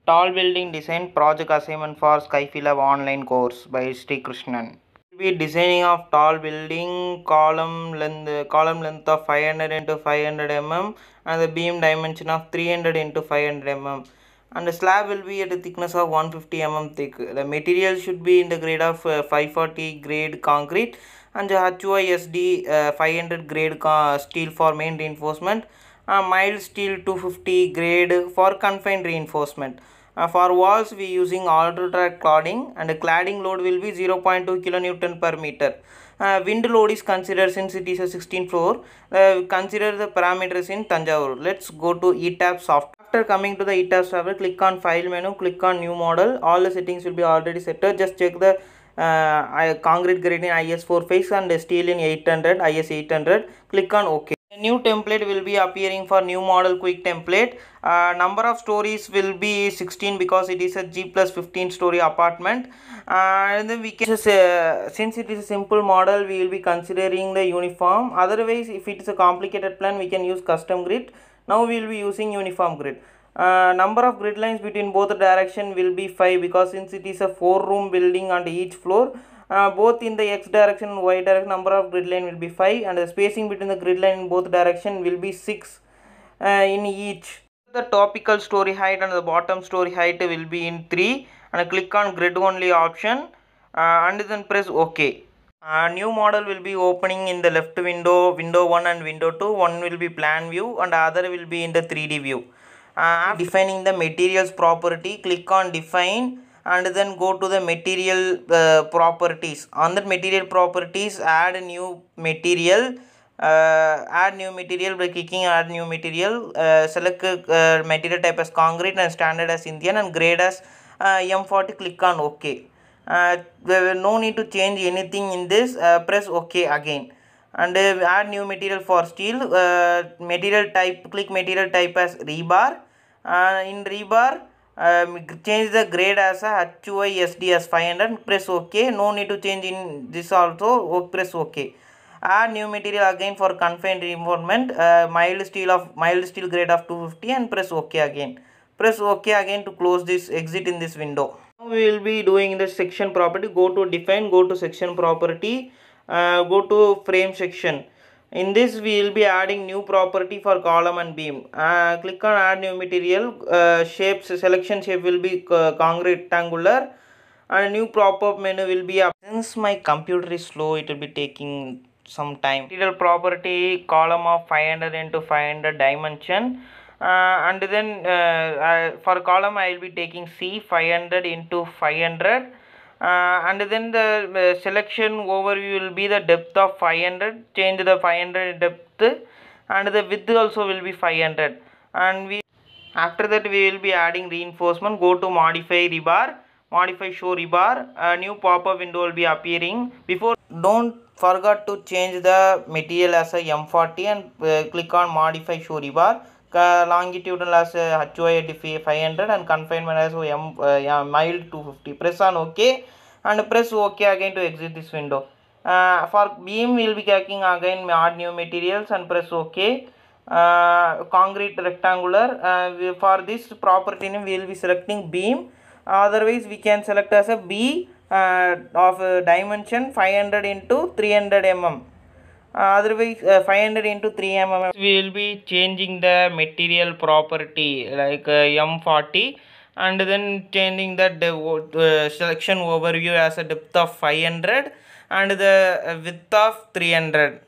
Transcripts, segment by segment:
Tall Building Design Project Assignment for Skyfilab online course by Sri Krishnan. We'll be designing of tall building column length of 500 into 500 mm and the beam dimension of 300 into 500 mm, and the slab will be at a thickness of 150 mm thick. The material should be in the grade of 540 grade concrete and the HYSD 500 grade steel for main reinforcement, mild steel 250 grade for confined reinforcement. For walls we using Ultratrack cladding, and the cladding load will be 0.2 kilonewton per meter. Wind load is considered since it is a 16th floor. Consider the parameters in Tanjavur. Let's go to ETAP software. After coming to the ETAP software, click on file menu, click on new model. All the settings will be already set. Just check the concrete grade in IS45 and steel in 800 IS800. Click on OK. A new template will be appearing for new model quick template. Number of stories will be 16 because it is a G plus 15 story apartment. And then we can since it is a simple model, we will be considering the uniform. Otherwise, if it is a complicated plan, we can use custom grid. Now we will be using uniform grid. Number of grid lines between both direction will be 5 because since it is a 4-room building on each floor, both in the x direction and y direction, number of grid line will be 5, and the spacing between the grid line in both direction will be 6 in each. The topical story height and the bottom story height will be in 3, and click on grid only option and then press OK. New model will be opening in the left window, window 1 and window 2. One will be plan view and other will be in the 3D view. Defining the materials property, click on define and then go to the material properties. On the material properties, add new material. Add new material by clicking add new material. Select material type as concrete and standard as Indian and grade as M40. Click on OK. There will no need to change anything in this. Press OK again and add new material for steel. Material type, click material type as rebar. In rebar, change the grade as a HYSD as 500. Press OK. No need to change in this also. Press OK. Add new material again for confined reinforcement. Mild steel grade of 250 and press OK again. Press OK again to close this, exit in this window. Now we will be doing the section property. Go to define, go to section property, go to frame section. In this we will be adding new property for column and beam. Click on add new material. Shapes, selection shape will be concrete rectangular and a new pop-up menu will be up. Since my computer is slow, it will be taking some time. Material property, column of 500 into 500 dimension. And then for column I will be taking C 500 into 500. And then the selection overview will be the depth of 500. Change the 500 depth and the width also will be 500. And after that we will be adding reinforcement. Go to modify rebar, modify show rebar. A new pop-up window will be appearing. Before, don't forget to change the material as a M40 and click on modify show rebar. Longitudinal as a HY 500 and confinement as mild 250. Press on OK and press OK again to exit this window. For beam we will be clicking again add new materials and press OK. Concrete rectangular. For this property name we will be selecting beam. Otherwise we can select as a B of dimension 500 into 300 mm. Otherwise 500 into 3 mm. We will be changing the material property like M40 and then changing the selection overview as a depth of 500 and the width of 300.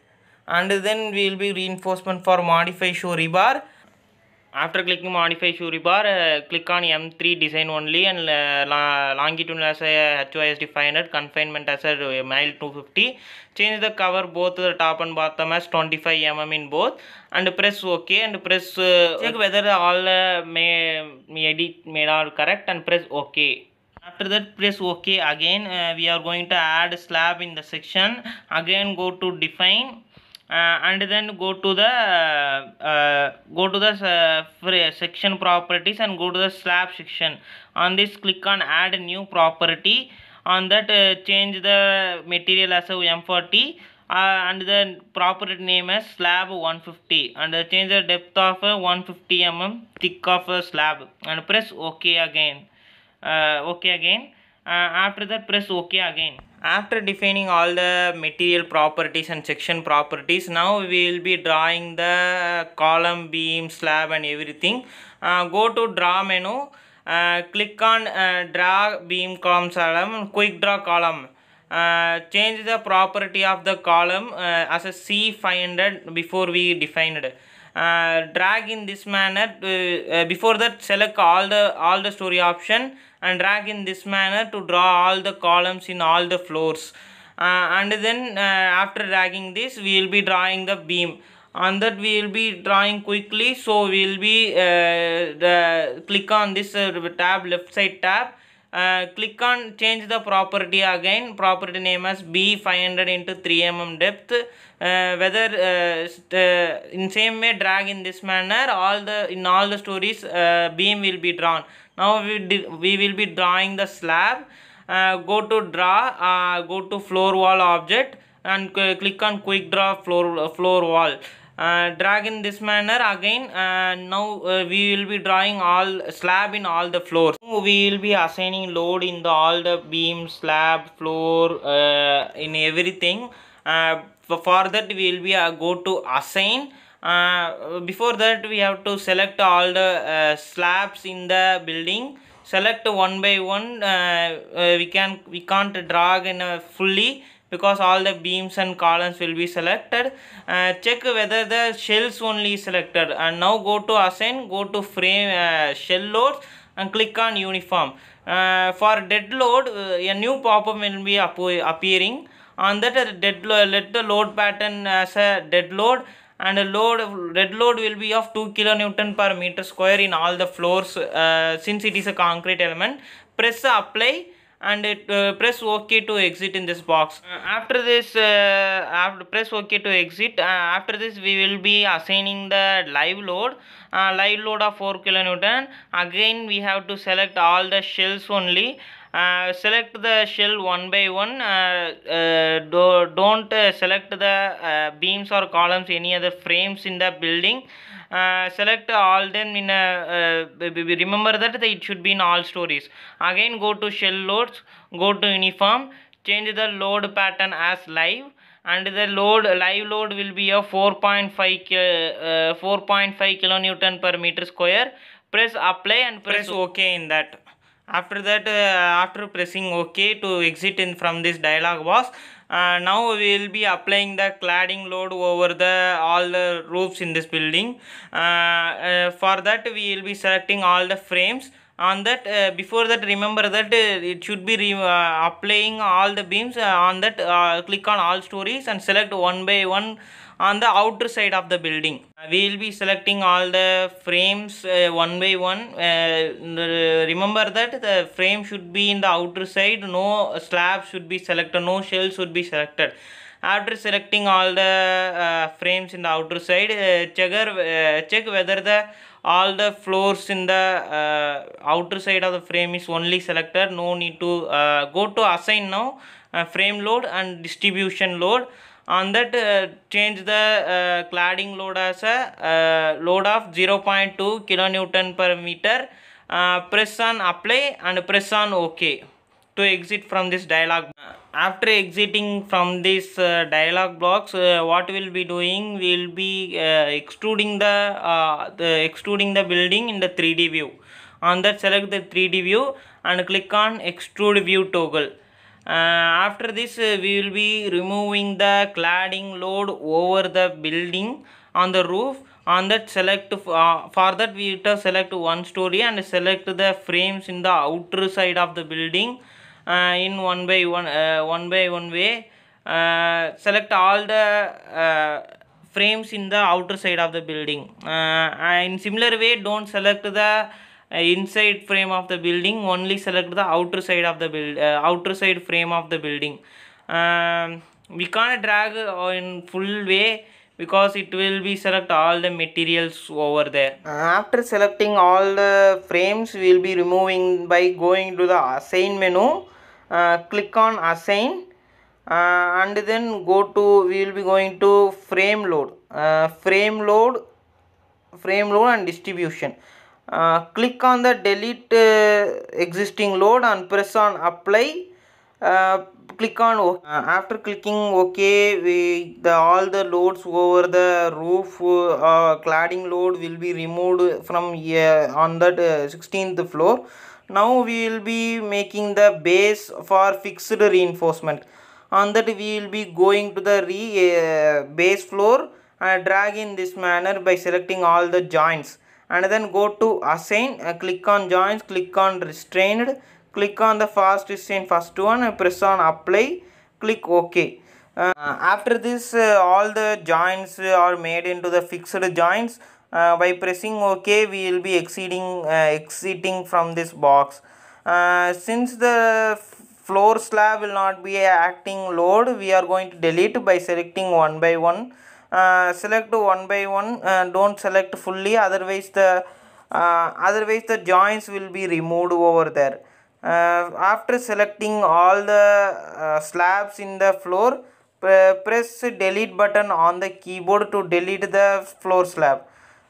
And then we will be reinforcement for modify show rebar. After clicking modify show rebar, click on M3 design only and longitudinal as a HYSD 500, confinement as a mild 250. Change the cover both the top and bottom as 25 mm in both and press OK and press check whether all edit made are correct and press OK. After that press OK again. We are going to add slab in the section. Again go to define. And then go to the section properties and go to the slab section. On this click on add new property. On that change the material as a M40 and the property name as slab 150, and change the depth of 150 thick of a slab, and press OK again. OK again. After that, press OK again. After defining all the material properties and section properties, now we will be drawing the column, beam, slab and everything. Go to draw menu, click on draw beam column, quick draw column. Change the property of the column as a C500 before we defined. Drag in this manner. Before that, select all the story option and drag in this manner to draw all the columns in all the floors. And then after dragging this, we will be drawing the beam. On that we will be drawing quickly, so we will be click on this tab, left side tab. Click on change the property again, property name as B500 into 3 mm depth. Whether in same way drag in this manner, in all the stories beam will be drawn. Now we will be drawing the slab. Go to draw, go to floor wall object and click on quick draw floor wall. Drag in this manner again. Now we will be drawing all slab in all the floors. We will be assigning load in all the beam, slab, floor, in everything. For that we will be go to assign. Before that we have to select all the slabs in the building. Select one by one. We can't drag in fully, because all the beams and columns will be selected. Check whether the shells only is selected, and now go to assign, go to frame shell loads and click on uniform. For dead load, a new pop-up will be appearing. On that let the load pattern as a dead load, and dead load will be of 2 kN per meter square in all the floors, since it is a concrete element. Press apply and press OK to exit in this box. After this, press OK to exit. After this we will be assigning the live load of 4 kN. Again we have to select all the shells only. Select the shell one by one. Don't select the beams or columns, any other frames in the building. Select all them in remember that it should be in all stories. Again go to shell loads, go to uniform, change the load pattern as live, and the live load will be a 4.5 kilonewton per meter square. Press apply and press OK in that. After that, after pressing OK to exit from this dialog box, now we will be applying the cladding load over all the roofs in this building. For that we will be selecting all the frames. On that, before that, remember that it should be applying all the beams. On that, click on all stories and select one by one on the outer side of the building. We will be selecting all the frames one by one. Remember that the frame should be in the outer side, no slab should be selected, no shell should be selected. After selecting all the frames in the outer side, check whether all the floors in the outer side of the frame is only selected. No need to go to assign now, frame load and distribution load. On that, change the cladding load as a load of 0.2 kilonewton per meter. Press on apply and press on OK to exit from this dialog. After exiting from this dialog box, what we will be doing, we will be extruding the building in the 3D view. On that, select the 3D view and click on extrude view toggle. After this, we will be removing the cladding load over the building on the roof. On that, select for that we have to select one story and select the frames in the outer side of the building in one by one way. Select all the frames in the outer side of the building. In similar way, don't select the inside frame of the building, only select the outer side of the outer side frame of the building. We can't drag in full way, because it will be select all the materials over there. After selecting all the frames, we will be removing by going to the assign menu. Click on assign. and then we will be going to frame load and distribution. Click on the delete existing load and press on apply. uh, Click on OK. After clicking OK, all the loads over the roof cladding load will be removed from on that 16th floor. Now we will be making the base for fixed reinforcement. On that we will be going to the base floor and drag in this manner by selecting all the joints, and then go to assign, click on joints, click on restrained, click on the fast restraint first one and press on apply, click OK. After this all the joints are made into the fixed joints. By pressing OK, we will be exiting from this box. Since the floor slab will not be acting load, we are going to delete by selecting one by one. Select one by one, don't select fully, otherwise the joints will be removed over there. After selecting all the slabs in the floor, press delete button on the keyboard to delete the floor slab.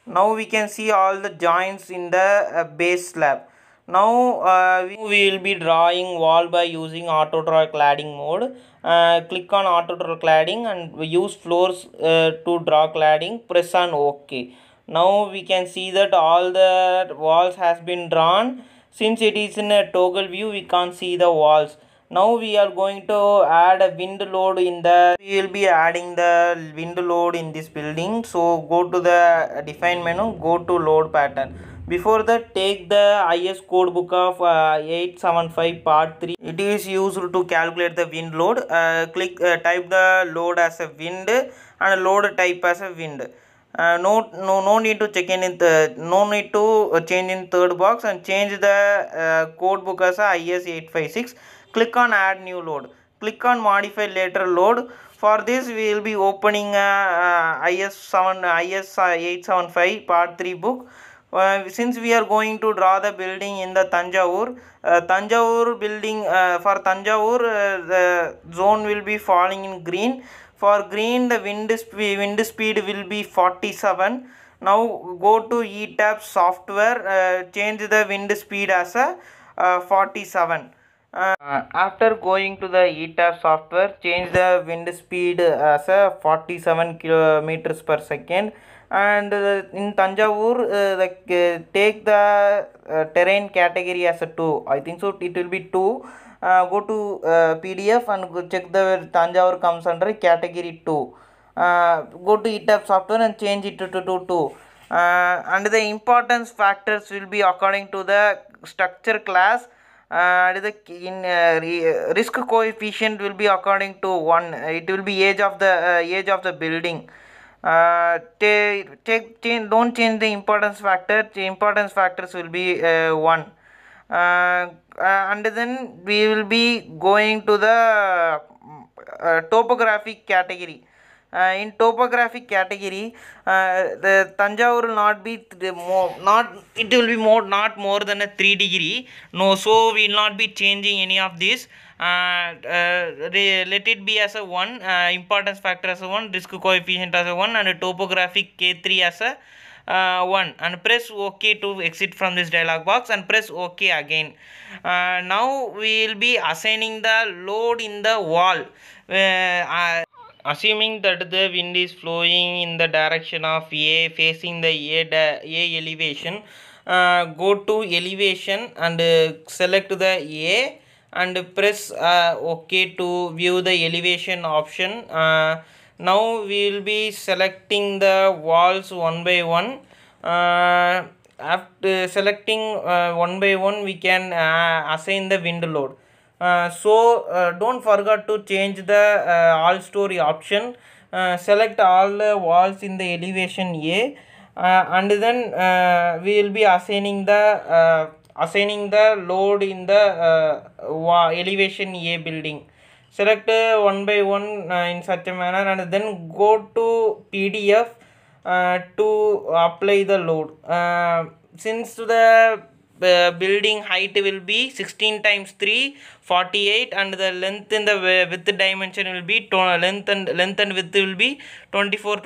Now we can see all the joints in the base slab. Now we will be drawing wall by using auto draw cladding mode. Click on auto draw cladding and use floors to draw cladding, press on OK. Now we can see that all the walls has been drawn. Since it is in a toggle view, we can't see the walls. Now we are going to add a wind load we will be adding the wind load in this building. So go to the define menu, go to load pattern. Before that, take the IS code book of 875 part 3. It is used to calculate the wind load. Type the load as a wind and load type as a wind. No need to check in no need to change in third box, and change the code book as a IS856. Click on add new load, click on modify later load. For this we will be opening IS875 part 3 book. Since we are going to draw the building in the Tanjavur building, for Tanjavur the zone will be falling in green. For green, the wind speed will be 47. Now go to ETAP software, change the wind speed as a 47. After going to the ETAP software, change the wind speed as a 47 kilometers per second. And in Tanjavur, take the terrain category as a 2. I think so it will be 2. Go to PDF and check the Tanjavur comes under category 2. Go to ETAP software and change it to 2. And the importance factors will be according to the structure class. Risk coefficient will be according to 1. It will be age of the building. Don't change the importance factor. The importance factors will be 1. And then we will be going to the topographic category. In topographic category, the Tanjavur will not be it will be not more than a 3 degree. No, so we will not be changing any of this. Let it be as a 1, importance factor as a 1, risk coefficient as a 1, and a topographic K3 as a 1, and press OK to exit from this dialog box, and press OK again. Now we will be assigning the load in the wall. Assuming that the wind is flowing in the direction of A, facing the A elevation, go to elevation and select the A and press OK to view the elevation option. Now we will be selecting the walls one by one. After selecting one by one, we can assign the wind load. Don't forget to change the all story option. Select all the walls in the elevation A, and then we will be assigning the load in the elevation A building. Select one by one in such a manner, and then go to PDF to apply the load. Since the building height will be 16 times 3 48, and the length in the width dimension will be length and width will be 24.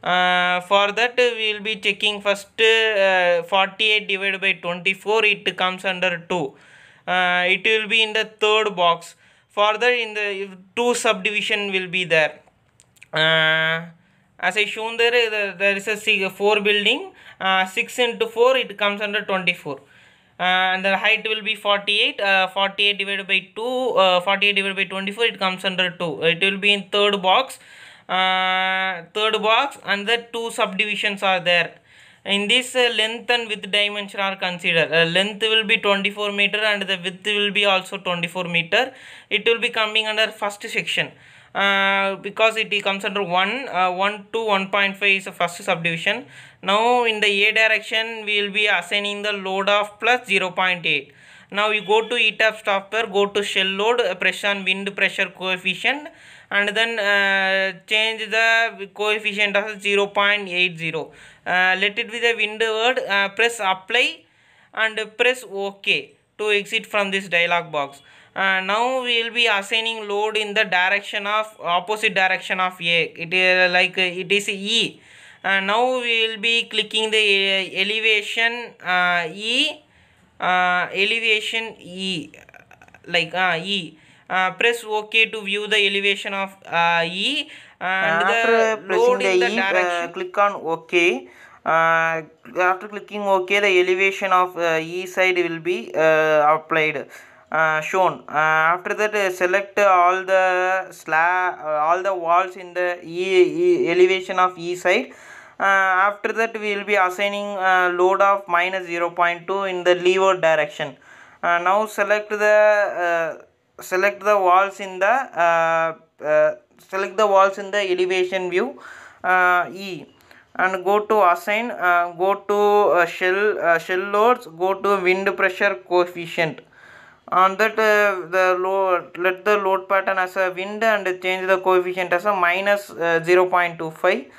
For that we will be checking first 48 divided by 24, it comes under 2. It will be in the third box. Further, in the two subdivision will be there. As I shown there, there is a 4 building. 6 into 4, it comes under 24. And the height will be 48. 48 divided by 2, 48 divided by 24, it comes under 2. It will be in third box. And the two subdivisions are there. In this, length and width dimension are considered. Length will be 24 meter and the width will be also 24 meter. It will be coming under first section. Because it comes under 1 to 1.5 is the first subdivision. Now in the A direction we will be assigning the load of plus 0.8. Now you go to ETAP software, go to shell load, press on wind pressure coefficient, and then change the coefficient as 0.80. Let it be the wind word. Press apply and press OK to exit from this dialog box. Now we will be assigning load in the direction of opposite direction of A. It is like it is E. Now we will be clicking the elevation E. Elevation E, like E. Press OK to view the elevation of E, and after the load in the E, direction. click on OK. After clicking OK, the elevation of E side will be applied, shown. After that, select all the walls in the elevation of E side. After that, we will be assigning load of minus 0.2 in the leeward direction. Now select the walls in the elevation view E, and go to assign, go to shell loads, go to wind pressure coefficient. On that, let the load pattern as a wind and change the coefficient as a minus 0.25,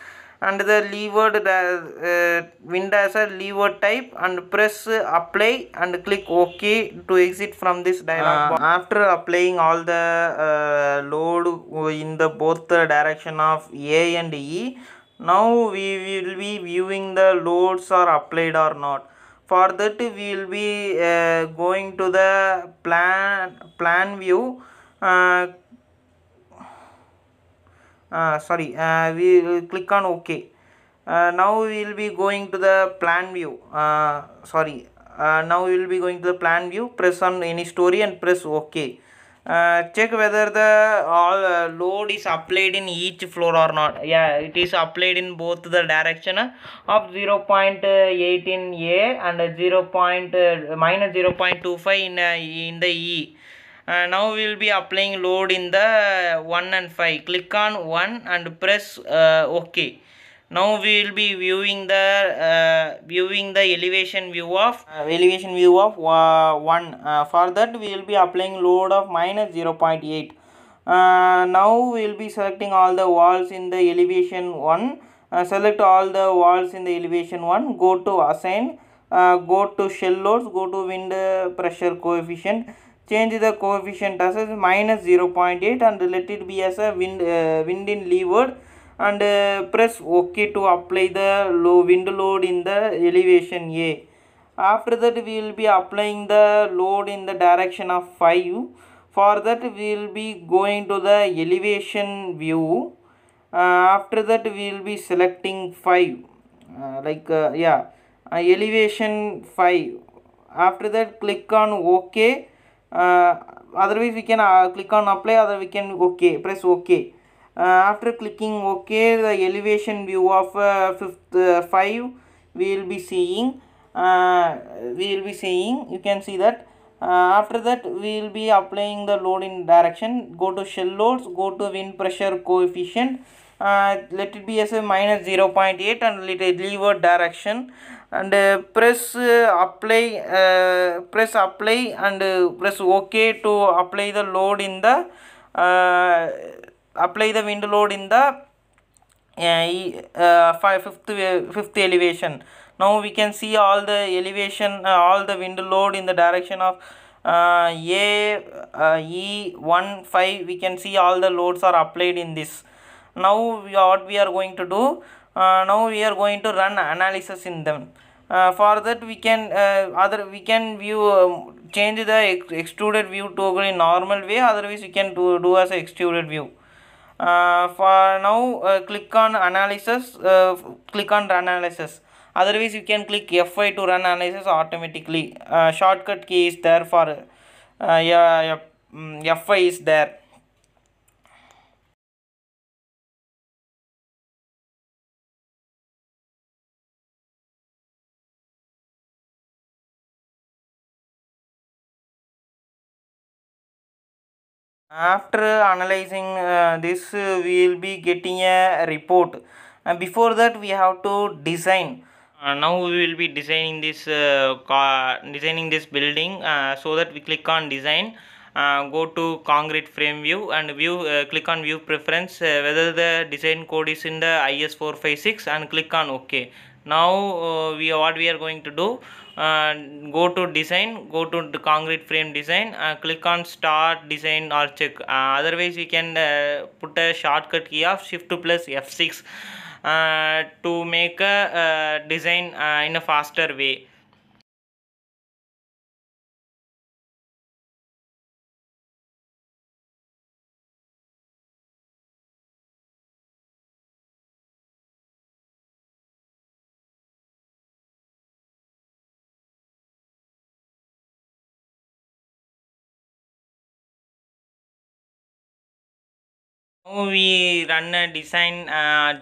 and the leeward wind as a leeward type, and press apply and click OK to exit from this dialog box. After applying all the load in the both the direction of A and E, now we will be viewing the loads are applied or not. For that, we will be going to the plan view. We will click on OK. Now we will be going to the plan view. Now we will be going to the plan view. Press on any story and press OK. Check whether the all load is applied in each floor or not. Yeah, it is applied in both the direction of 0.8 in A and minus 0.25 in the E. Now we will be applying load in the 1 and 5. Click on 1 and press OK. Now we will be viewing the elevation view of 1. For that, we will be applying load of minus 0.8. Now we will be selecting all the walls in the elevation 1. Select all the walls in the elevation 1. Go to assign. Go to shell loads. Go to wind pressure coefficient. Change the coefficient as minus 0.8 and let it be as a wind in leeward, and press OK to apply the wind load in the elevation A. After that, we will be applying the load in the direction of 5. For that, we will be going to the elevation view. After that, we will be selecting 5. Elevation 5. After that, click on OK. Otherwise, we can click on apply, otherwise we can OK, press OK. After clicking OK, the elevation view of 5 we will be seeing. You can see that. After that, we will be applying the load in direction. Go to shell loads, go to wind pressure coefficient. Let it be as a minus 0.8 and let it leeward direction, and press apply and press OK to apply the load in the apply the wind load in the fifth elevation. Now we can see all the elevation, all the wind load in the direction of E15. We can see all the loads are applied in this. Now what we are going to do, now we are going to run analysis in them. For that we can we can view, change the extruded view to a normal way, otherwise we can do as a extruded view. For now, click on analysis, click on run analysis, otherwise you can click F5 to run analysis automatically. Shortcut key is there for yeah, F5 is there. After analyzing this, we will be getting a report, and before that we have to design. Now we will be designing this building, so that we click on design, go to concrete frame view and view, click on view preference, whether the design code is in the IS456, and click on OK. Now what we are going to do, go to design, go to the concrete frame design, click on start design or check, otherwise we can put a shortcut key of shift plus F6 to make a design in a faster way. Now we run a design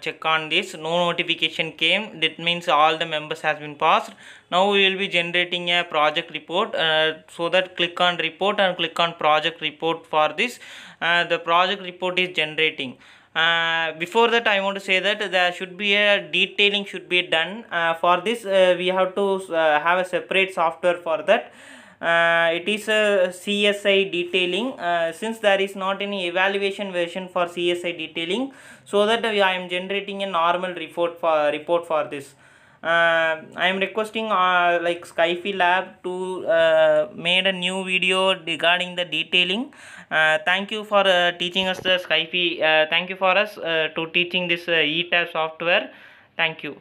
check on this. No notification came. That means all the members has been passed. Now we will be generating a project report. So that click on report and click on project report for this. The project report is generating. Before that, I want to say that there should be a detailing should be done. For this, we have to have a separate software for that. It is a CSI detailing, since there is not any evaluation version for CSI detailing, so that I am generating a normal report for this. I am requesting like Skyfi Lab to made a new video regarding the detailing. Thank you for teaching us the Skyfi. Thank you for us to teaching this ETAB software. Thank you.